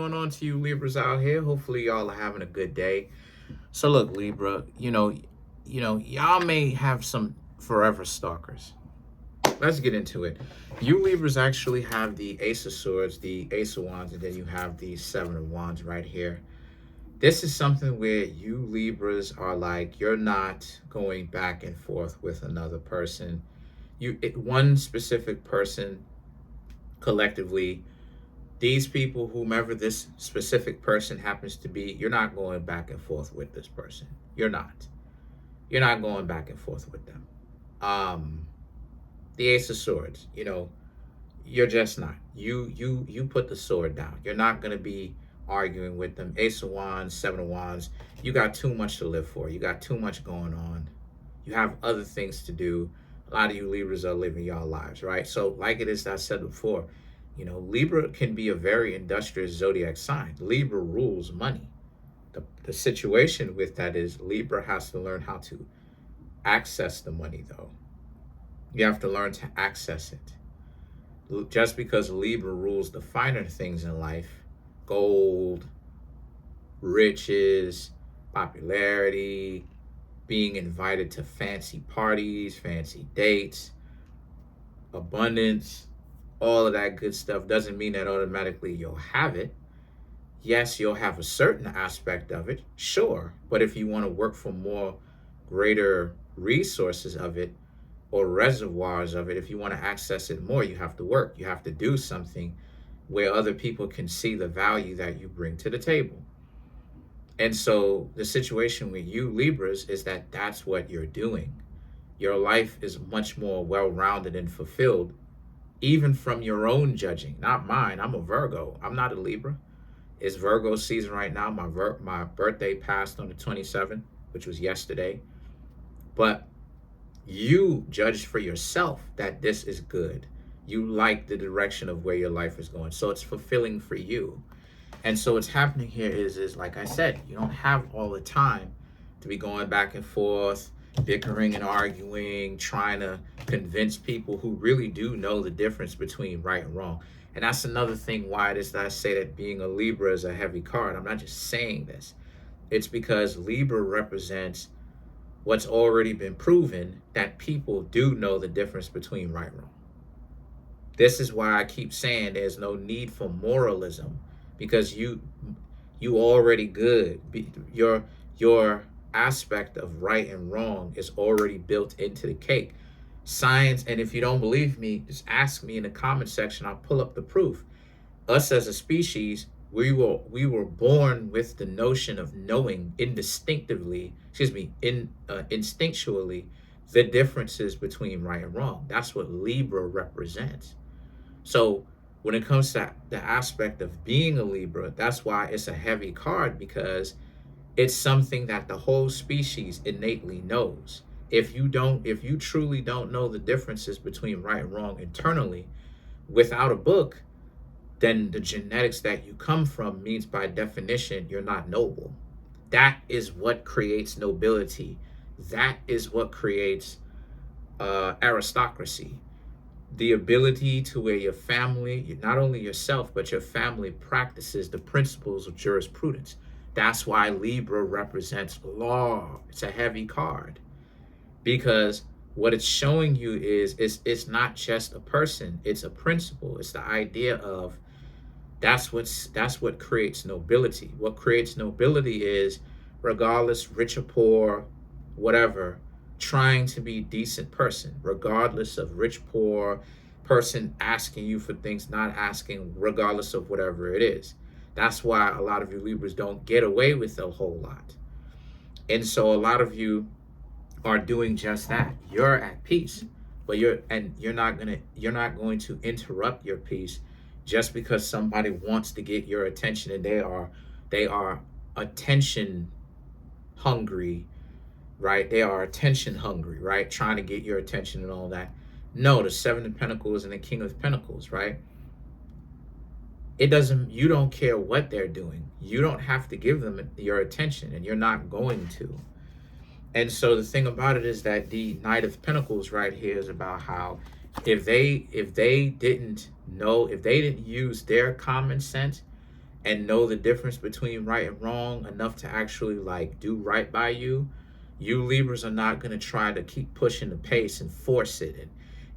Going on to you Libras out here? Hopefully y'all are having a good day. So look, Libra, y'all may have some forever stalkers. Let's get into it. You Libras actually have the Ace of Swords, the Ace of Wands, and then you have the Seven of Wands right here. This is something where you Libras are like, you're not going back and forth with another person. One specific person collectively, these people, whomever this specific person happens to be, you're not going back and forth with this person. You're not. You're not going back and forth with them. Um, the Ace of Swords, you're just not. You put the sword down. You're not gonna be arguing with them. Ace of Wands, Seven of Wands. You got too much to live for. You got too much going on. You have other things to do. A lot of you Libras are living your lives, right? So, like it is, I said before, Libra can be a very industrious zodiac sign. Libra rules money. The situation with that is Libra has to learn how to access the money, though. You have to learn to access it. Just because Libra rules the finer things in life, gold, riches, popularity, being invited to fancy parties, fancy dates, abundance, all of that good stuff, doesn't mean that automatically you'll have it. Yes, you'll have a certain aspect of it, sure. But if you want to work for more greater resources of it or reservoirs of it, if you want to access it more, you have to work. You have to do something where other people can see the value that you bring to the table. And so the situation with you Libras is that that's what you're doing. Your life is much more well-rounded and fulfilled, even from your own judging, not mine. I'm a Virgo. I'm not a Libra. It's Virgo season right now. My birthday passed on the 27th, which was yesterday. But you judged for yourself that this is good. You like the direction of where your life is going. So it's fulfilling for you. And so what's happening here is like I said, you don't have all the time to be going back and forth, bickering and arguing, trying to convince people who really do know the difference between right and wrong. And that's another thing why it is that I say that being a Libra is a heavy card. I'm not just saying this. It's because Libra represents what's already been proven, that people do know the difference between right and wrong. This is why I keep saying there's no need for moralism, because you already good. Your aspect of right and wrong is already built into the cake. Science, and if you don't believe me, just ask me in the comment section. I'll pull up the proof. Us as a species, we were born with the notion of knowing instinctually the differences between right and wrong. That's what Libra represents. So when it comes to the aspect of being a Libra, that's why it's a heavy card, because it's something that the whole species innately knows. If you truly don't know the differences between right and wrong internally without a book, then the genetics that you come from means by definition you're not noble. That is what creates nobility. That is what creates aristocracy. The ability to where your family, not only yourself, but your family practices the principles of jurisprudence. That's why Libra represents law. It's a heavy card, because what it's showing you is it's not just a person, it's a principle. It's the idea of that's what creates nobility. What creates nobility is, regardless, rich or poor, whatever, trying to be a decent person, regardless of rich, poor, person asking you for things, not asking, regardless of whatever it is. That's why a lot of you Libras don't get away with a whole lot. And so a lot of you are doing just that. You're at peace, but you're not going to interrupt your peace just because somebody wants to get your attention, and they are attention hungry, right? They are attention hungry, right? Trying to get your attention and all that. No, the Seven of Pentacles and the King of Pentacles, right? You don't care what they're doing. You don't have to give them your attention, and you're not going to. And so the thing about it is that the Knight of Pentacles right here is about how if they didn't use their common sense, and know the difference between right and wrong enough to actually like do right by you, you Libras are not going to try to keep pushing the pace and force it. And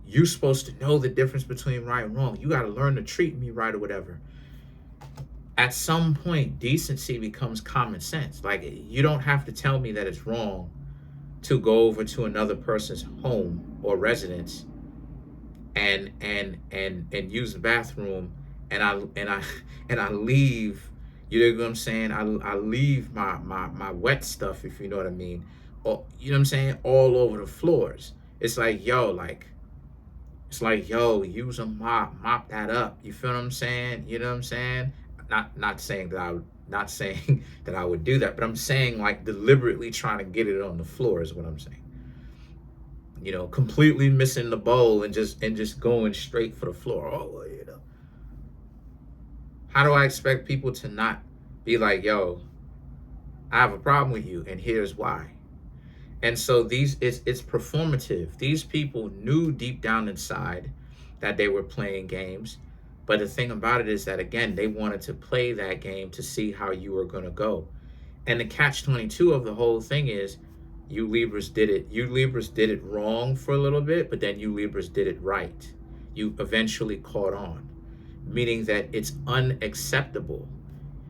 you're supposed to know the difference between right and wrong. You got to learn to treat me right or whatever. At some point, decency becomes common sense. Like, you don't have to tell me that it's wrong to go over to another person's home or residence and use the bathroom, and I leave. You know what I'm saying? I leave my wet stuff, if you know what I mean, or you know what I'm saying, all over the floors. It's like, yo, use a mop that up. You feel what I'm saying? You know what I'm saying? Not saying that not saying that I would do that, but I'm saying like deliberately trying to get it on the floor is what I'm saying. You know, completely missing the bowl and just going straight for the floor. Oh, well, you know. How do I expect people to not be like, yo, I have a problem with you, and here's why. And so it's performative. These people knew deep down inside that they were playing games. But the thing about it is that, again, they wanted to play that game to see how you were going to go. And the catch-22 of the whole thing is, you Libras did it wrong for a little bit, but then you Libras did it right. You eventually caught on, meaning that it's unacceptable.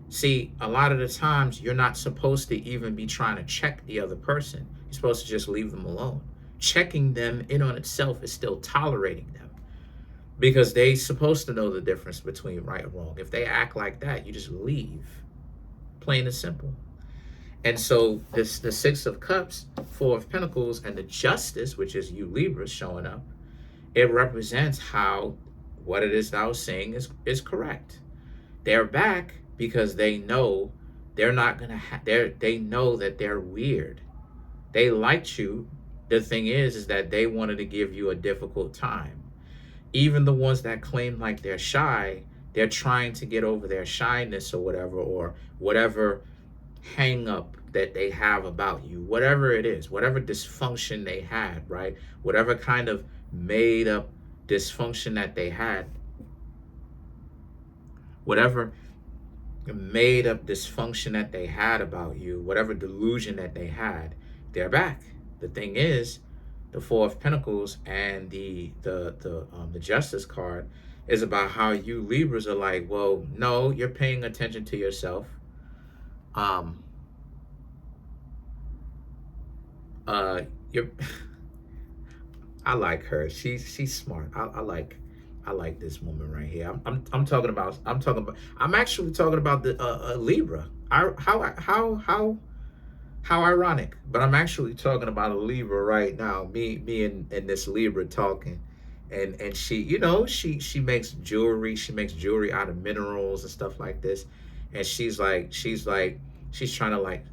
See, a lot of the times you're not supposed to even be trying to check the other person. You're supposed to just leave them alone. Checking them in on itself is still tolerating them, because they're supposed to know the difference between right and wrong. If they act like that, you just leave. Plain and simple. And so the Six of Cups, Four of Pentacles, and the Justice, which is you Libras showing up, it represents how what it is that I was saying is correct. They're back because they know they're not gonna they know that they're weird. They liked you. The thing is that they wanted to give you a difficult time. Even the ones that claim like they're shy, they're trying to get over their shyness or whatever hang up that they have about you, whatever it is, whatever dysfunction they had, right? Whatever kind of made up dysfunction that they had, whatever made up dysfunction that they had about you, whatever delusion that they had, they're back. The thing is, the Four of Pentacles and the Justice card is about how you Libras are like, well, no, you're paying attention to yourself. You're I like her. She's smart. I like this woman right here. I'm talking about I'm actually talking about the Libra. How ironic. But I'm actually talking about a Libra right now. Me and this Libra talking. And she, you know, she makes jewelry. She makes jewelry out of minerals and stuff like this. And she's trying to like,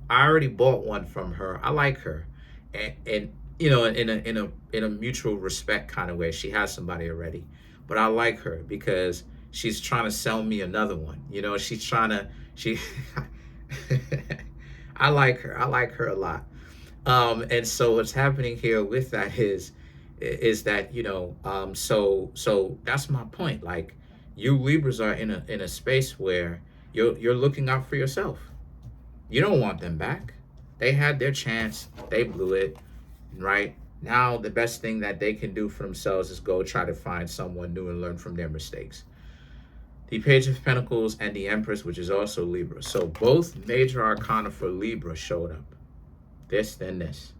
I already bought one from her. I like her. And you know, in a mutual respect kind of way. She has somebody already. But I like her because she's trying to sell me another one. You know, she I like her. I like her a lot. And so what's happening here with that is that, you know, so that's my point. Like, you Libras are in a space where you're looking out for yourself. You don't want them back. They had their chance. They blew it, right? Now the best thing that they can do for themselves is go try to find someone new and learn from their mistakes. The Page of Pentacles and the Empress, which is also Libra. So both major arcana for Libra showed up. This, then this.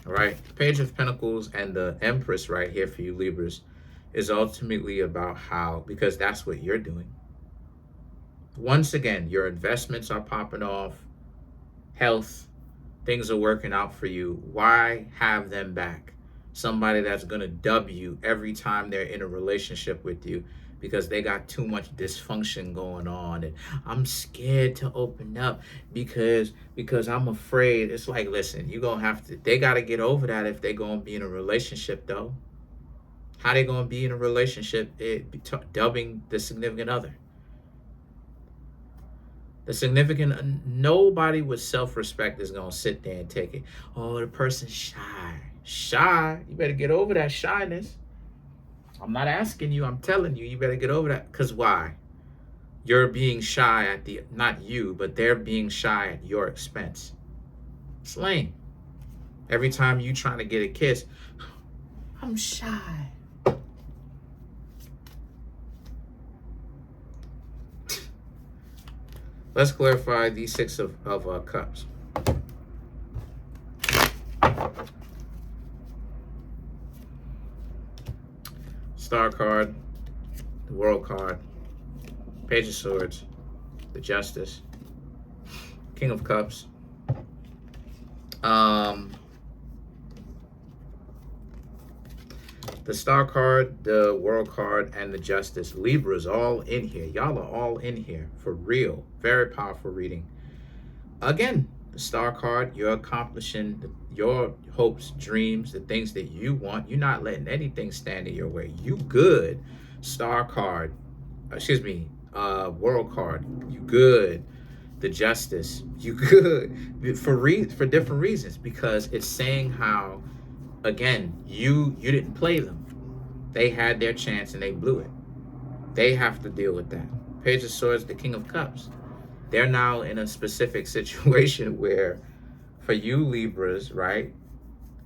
All right. The Page of Pentacles and the Empress right here for you Libras is ultimately about how, because that's what you're doing. Once again, your investments are popping off. Health, things are working out for you. Why have them back? Somebody that's going to dub you every time they're in a relationship with you because they got too much dysfunction going on, and I'm scared to open up because I'm afraid. It's like, listen, you're going to have to, they got to get over that if they're going to be in a relationship, though. How they going to be in a relationship dubbing the significant other? The significant, nobody with self-respect is going to sit there and take it. Oh, the person's shy. Shy? You better get over that shyness. I'm not asking you. I'm telling you, you better get over that. Because why? you're being shy at not you, but they're being shy at your expense. It's lame. Every time you trying to get a kiss, I'm shy. Let's clarify the Six of Cups. Star card, the World card, Page of Swords, the Justice, King of Cups. The Star card, the World card, and the Justice. Libra's all in here. Y'all are all in here for real. Very powerful reading. Again, the Star card, you're accomplishing your hopes, dreams, the things that you want. You're not letting anything stand in your way. You good. Star card, World card, you good. The Justice, you good. For different reasons, because it's saying how, again, you didn't play them. They had their chance and they blew it. They have to deal with that. Page of Swords, the King of Cups. They're now in a specific situation where, for you Libras, right,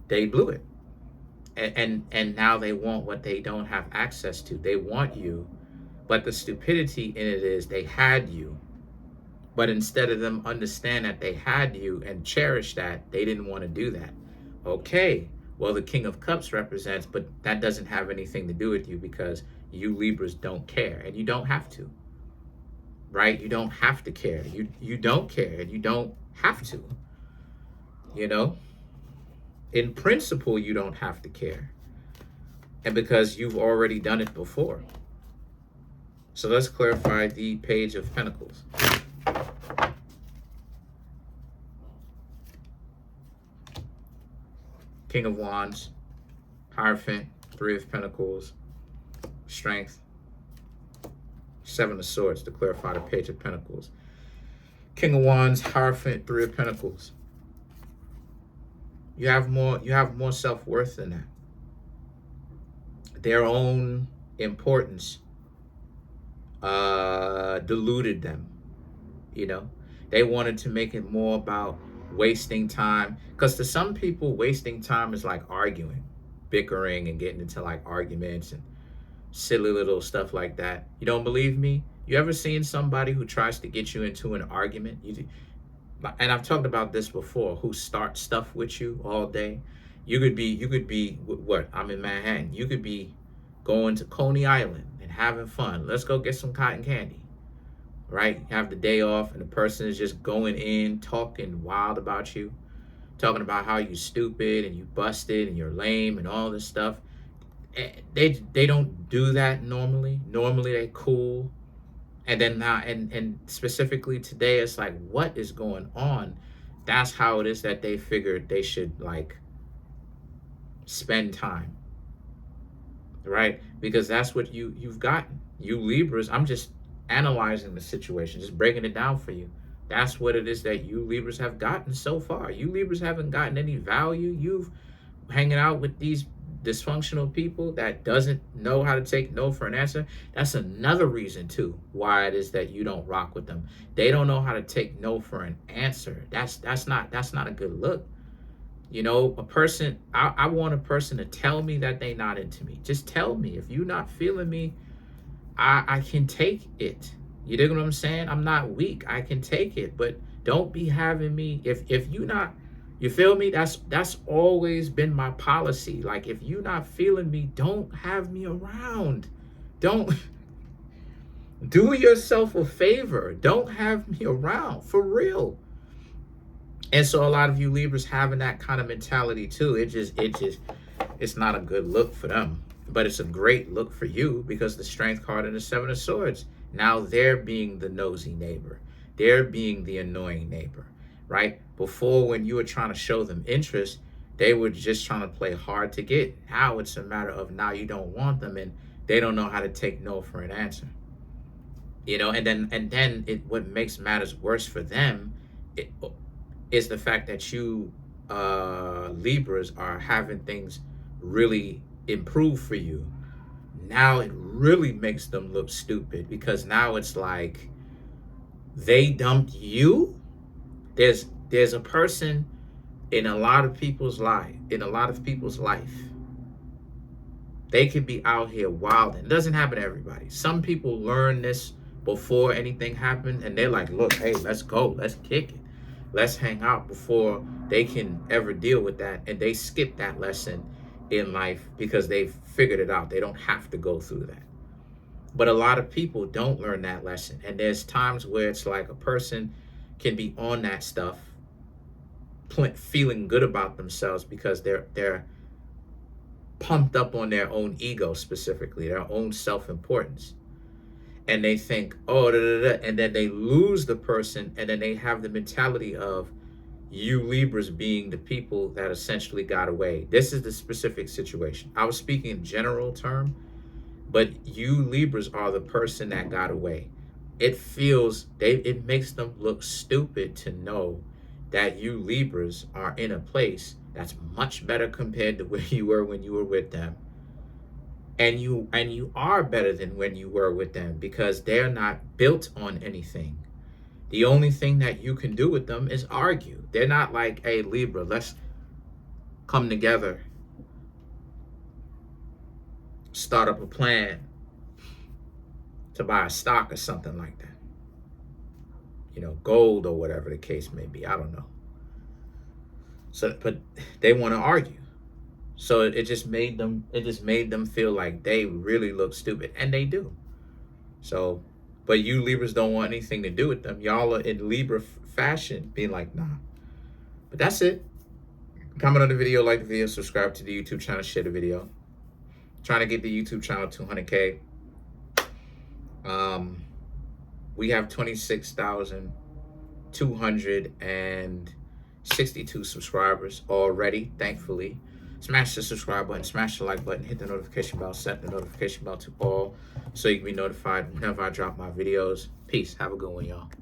they blew it. And now they want what they don't have access to. They want you, but the stupidity in it is they had you. But instead of them understand that they had you and cherish that, they didn't want to do that. Okay, well, the King of Cups represents, but that doesn't have anything to do with you because you Libras don't care, and you don't have to. Right? You don't have to care. You don't care, and you don't have to. You know? In principle, you don't have to care. And because you've already done it before. So let's clarify the Page of Pentacles. King of Wands, Hierophant, Three of Pentacles, Strength, Seven of Swords to clarify the Page of Pentacles. King of Wands, Hierophant, Three of Pentacles. You have more self-worth than that. Their own importance deluded them. You know, they wanted to make it more about wasting time, because to some people wasting time is like arguing, bickering, and getting into like arguments and silly little stuff like that. You don't believe me? You ever seen somebody who tries to get you into an argument? And I've talked about this before, who starts stuff with you all day. You could be what? I'm in Manhattan. You could be going to Coney Island and having fun. Let's go get some cotton candy. Right? You have the day off and the person is just going in, talking wild about you, talking about how you stupid and you busted and you're lame and all this stuff. They don't do that normally. Normally they cool. And then now, and specifically today, it's like, what is going on? That's how it is that they figured they should like spend time. Right? Because that's what you've gotten. You Libras, I'm just analyzing the situation, just breaking it down for you. That's what it is that you Libras have gotten so far. You Libras haven't gotten any value. You've hanging out with these dysfunctional people that doesn't know how to take no for an answer. That's another reason too why it is that you don't rock with them. They don't know how to take no for an answer. That's not a good look. You know, a person, I want a person to tell me that they not into me. Just tell me. If you're not feeling me, I can take it. You dig what I'm saying? I'm not weak. I can take it. But don't be having me, if you not, you feel me? That's always been my policy. Like, if you not feeling me, don't have me around. Don't do yourself a favor. Don't have me around, for real. And so a lot of you Libras having that kind of mentality too. It's not a good look for them. But it's a great look for you, because the Strength card and the Seven of Swords, now they're being the nosy neighbor. They're being the annoying neighbor, right? Before, when you were trying to show them interest, they were just trying to play hard to get. Now it's a matter of, now you don't want them and they don't know how to take no for an answer. You know, and then what makes matters worse for them is the fact that you Libras are having things really improve for you. Now it really makes them look stupid, because now it's like they dumped you. There's a person in a lot of people's life, they could be out here wilding. It doesn't happen to everybody. Some people learn this before anything happened, and they're like, look, hey, let's go, let's kick it, let's hang out, before they can ever deal with that. And they skip that lesson in life because they've figured it out. They don't have to go through that. But a lot of people don't learn that lesson. And there's times where it's like a person can be on that stuff, feeling good about themselves because they're pumped up on their own ego, specifically their own self-importance, and they think, oh, da, da, da, and then they lose the person, and then they have the mentality of you Libras being the people that essentially got away. This is the specific situation. I was speaking in general term, but you Libras are the person that got away. It makes them look stupid to know that you Libras are in a place that's much better compared to where you were when you were with them. And you are better than when you were with them, because they're not built on anything. The only thing that you can do with them is argue. They're not like, hey, Libra, let's come together, start up a plan to buy a stock or something like that. Gold or whatever the case may be. I don't know. So, but they want to argue. So it just made them feel like they really look stupid, and they do. So, but you Libras don't want anything to do with them. Y'all are in Libra fashion being like, nah. But that's it. Comment on the video, like the video, subscribe to the YouTube channel, share the video. Trying to get the YouTube channel to 200K. We have 26,262 subscribers already, thankfully. Smash the subscribe button, smash the like button, hit the notification bell, set the notification bell to all so you can be notified whenever I drop my videos. Peace. Have a good one, y'all.